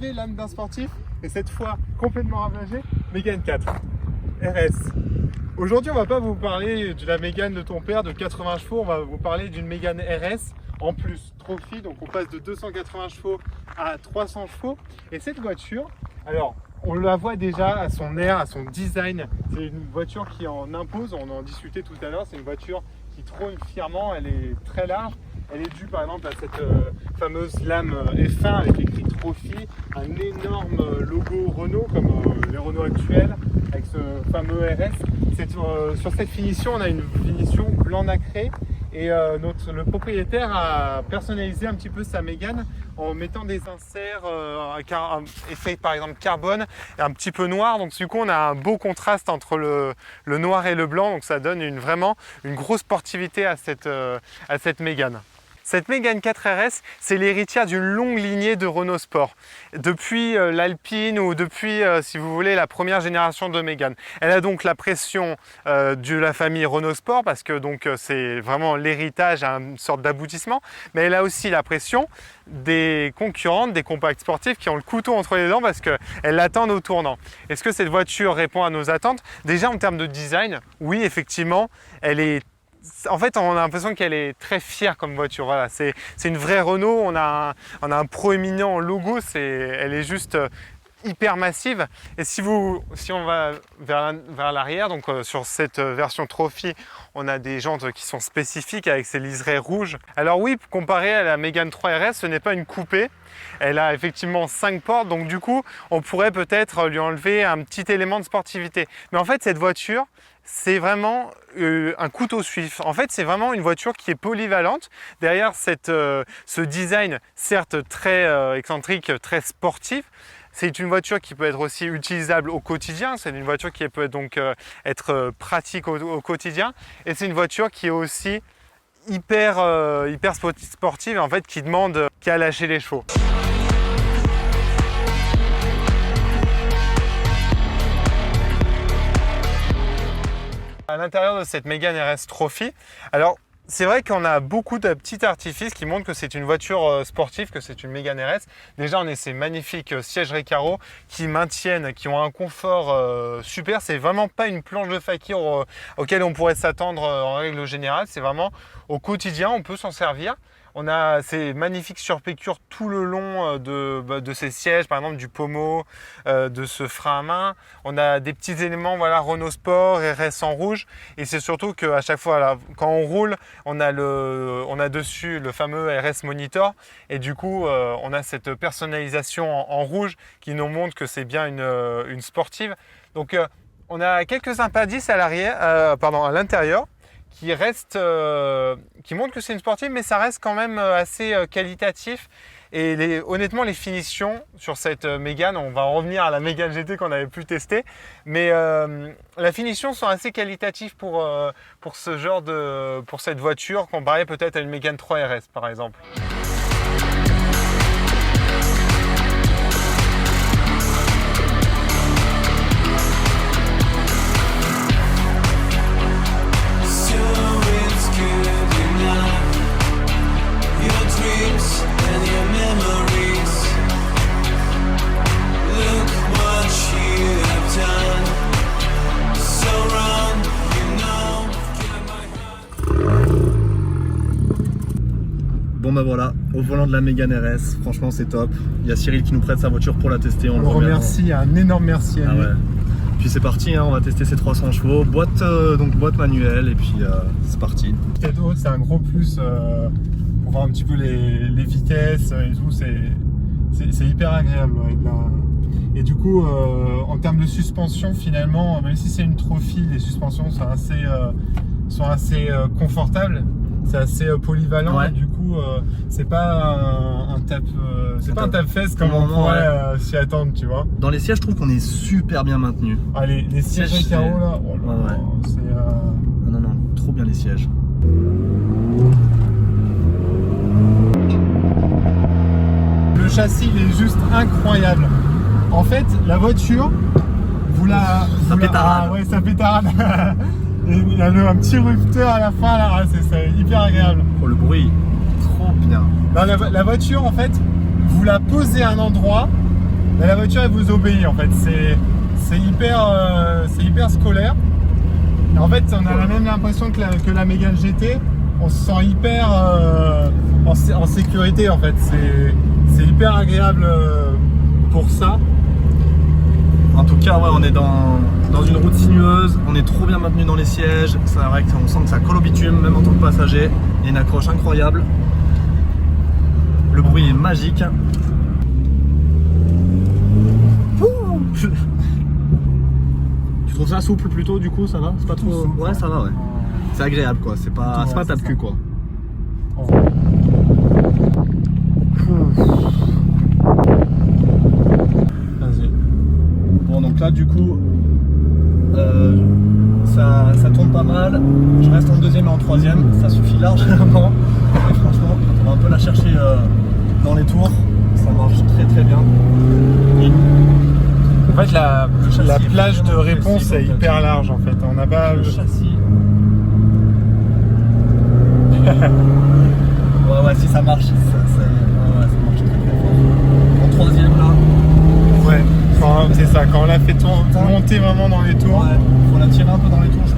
savez, l'âme d'un sportif, et cette fois complètement ravagée, Mégane 4 RS. Aujourd'hui, on va pas vous parler de la Mégane de ton père de 80 chevaux, on va vous parler d'une Mégane RS en plus, Trophy, donc on passe de 280 chevaux à 300 chevaux. Et cette voiture, alors, on la voit déjà à son air, à son design, c'est une voiture qui en impose, on en discutait tout à l'heure, c'est une voiture qui trône fièrement, elle est très large. Elle est due par exemple à cette fameuse lame F1 avec écrit Trophy, un énorme logo Renault comme les Renault actuels avec ce fameux RS. Sur cette finition, on a une finition blanc nacré et le propriétaire a personnalisé un petit peu sa Mégane en mettant des inserts effet par exemple carbone et un petit peu noir. Donc du coup, on a un beau contraste entre le noir et le blanc. Donc ça donne vraiment une grosse sportivité à cette Mégane. Cette Mégane 4 RS, c'est l'héritière d'une longue lignée de Renault Sport. Depuis l'Alpine ou depuis, si vous voulez, la première génération de Mégane. Elle a donc la pression de la famille Renault Sport parce que c'est vraiment l'héritage à une sorte d'aboutissement. Mais elle a aussi la pression des concurrentes, des compacts sportifs qui ont le couteau entre les dents parce qu'elles l'attendent au tournant. Est-ce que cette voiture répond à nos attentes? Déjà en termes de design, oui, effectivement, en fait, on a l'impression qu'elle est très fière comme voiture. Voilà, c'est une vraie Renault. On a un proéminent logo. Elle est juste hyper massive. Et si on va vers l'arrière, donc sur cette version Trophy, on a des jantes qui sont spécifiques avec ces liserés rouges. Alors oui, comparé à la Mégane 3 RS, ce n'est pas une coupée. Elle a effectivement 5 portes, donc du coup, on pourrait peut-être lui enlever un petit élément de sportivité. Mais en fait, cette voiture, c'est vraiment un couteau suisse. En fait, c'est vraiment une voiture qui est polyvalente. Derrière ce design, certes très excentrique, très sportif, c'est une voiture qui peut être aussi utilisable au quotidien. C'est une voiture qui peut donc être pratique au quotidien. Et c'est une voiture qui est aussi hyper sportive, en fait, qui demande qu'à lâcher les chevaux. À l'intérieur de cette Mégane RS Trophy, alors c'est vrai qu'on a beaucoup de petits artifices qui montrent que c'est une voiture sportive, que c'est une Mégane RS. Déjà, on a ces magnifiques sièges Recaro qui ont un confort super. C'est vraiment pas une planche de fakir auquel on pourrait s'attendre en règle générale. C'est vraiment au quotidien, on peut s'en servir. On a ces magnifiques surpiqûres tout le long de ces sièges, par exemple du pommeau, de ce frein à main. On a des petits éléments, voilà, Renault Sport, RS en rouge. Et c'est surtout qu'à chaque fois, là, quand on roule, on a dessus le fameux RS Monitor. Et du coup, on a cette personnalisation en rouge qui nous montre que c'est bien une sportive. Donc, on a quelques impendices à l'intérieur. Qui montre que c'est une sportive, mais ça reste quand même assez qualitatif. Et honnêtement, les finitions sur cette Mégane, on va en revenir à la Mégane GT qu'on avait pu tester, mais les finitions sont assez qualitatives pour cette voiture, comparé peut-être à une Mégane 3 RS par exemple. Bon bah voilà, au volant de la Mégane RS, franchement c'est top. Il y a Cyril qui nous prête sa voiture pour la tester. On le remercie, un énorme merci à lui. Ouais. Puis c'est parti, hein, on va tester ces 300 chevaux, boîte manuelle et puis c'est parti. Tête haute, c'est un gros plus pour voir un petit peu les vitesses et tout, c'est hyper agréable. Ouais, et du coup, en termes de suspension, finalement, même si c'est une Trophy, les suspensions sont assez confortables. C'est assez polyvalent, ouais. Et du coup c'est pas un tape-fesse comme on pourrait s'y attendre, tu vois. Dans les sièges, je trouve qu'on est super bien maintenu. Ah, les sièges Recaro là, oh là, ouais. C'est non, trop bien les sièges. Le châssis il est juste incroyable. En fait, la voiture, ça pétarade. Ah, ouais, ça pétarade. Il y a un petit rupteur à la fin là, c'est hyper agréable. Oh, le bruit, trop bien. Non, la voiture en fait, vous la posez à un endroit Mais la voiture elle vous obéit en fait, c'est hyper scolaire. Et en fait on a la même impression que la Mégane GT, on se sent hyper en sécurité en fait, c'est hyper agréable pour ça. En tout cas, ouais, on est dans une route sinueuse, on est trop bien maintenu dans les sièges, c'est vrai qu'on sent que ça colle au bitume, même en tant que passager. Il y a une accroche incroyable. Le bruit est magique. Tu trouves ça souple plutôt du coup, ça va? C'est pas trop. Souple, ouais, ça va, ouais. C'est agréable quoi, c'est pas tape-cul quoi. Vas-y. Bon, donc là du coup, ça tourne pas mal. Je reste en deuxième et en troisième, ça suffit largement. Et franchement, on va un peu la chercher dans les tours, ça marche très très bien. En fait, la plage de réponse est hyper large en fait. On n'a pas le châssis. ouais, si ça marche, ça marche très très fort. En troisième là. Ouais, c'est ça. Quand on l'a fait monter vraiment dans les tours. Ouais, faut la tirer un peu dans les tours, je